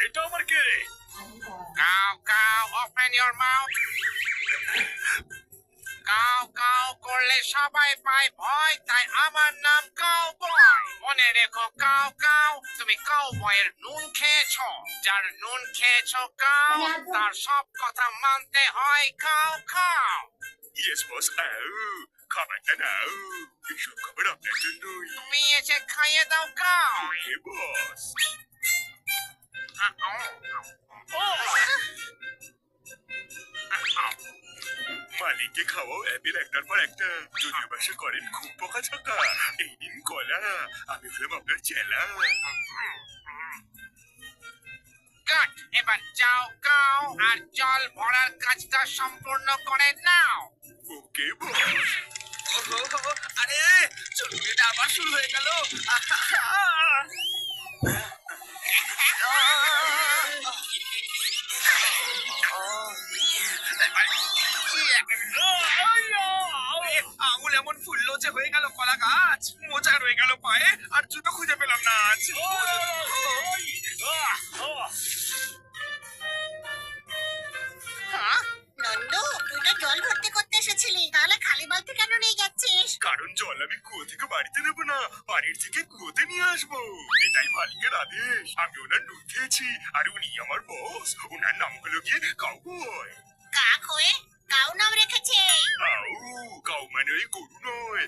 এটা আমার কে রে? Cow, cow, open your mouth. Cow cow করলে সবাই পায় ভয়, তাই আমার নাম কাউবয়। মনে রেখো কাউ কাউ, তুমি কাউবয়ের নুন খেয়েছো। যার নুন খেয়েছো কাউ, তার সব কথা মানতে হয় কাউ কাউ। Yes boss. খাবারটা নাও, এইসব খাবার আপনার জন্যই। তুমি এসে খাইয়ে দাও কাউ। ওকে বস। মালিককে খাওয়াও অ্যাপেল একটার পর একটা। যদিও বাসা করেন খুব বকাঝকা। এই নিন কলা, আমি হলাম আপনার চেলা। গুড, এবার যাও কাউ আর জল ভরার কাজটা সম্পূর্ণ করে নাও। ওকে বস। আরে চলুন, এটা আবার শুরু হয়ে গেল। আঙুল এমন ফুললো যে হয়ে গেল কলা গাছ। মোজা রয়ে গেল পায়ে, আর জুতো খুঁজে পেলাম না আজ। হ্যাঁ, নন্দু, তুই তো জল ভর্তি করতে এসেছিলি, তাহলে খালি বালতি কেন নিয়ে যাচ্ছিস? কারণ জল আমি কুয়ো থেকে বাড়িতে নেবো না, বাড়ির থেকে কুয়োতে নিয়ে আসবো। এটাই মালিকের আদেশ। আমি ওনার নুন খেয়েছি, আর উনি আমার বস। ওনার নাম হলো গিয়ে কাউবয়। কাক হয়ে কাউ নাম রেখেছে। কাউ মানে ওই গরু নয়।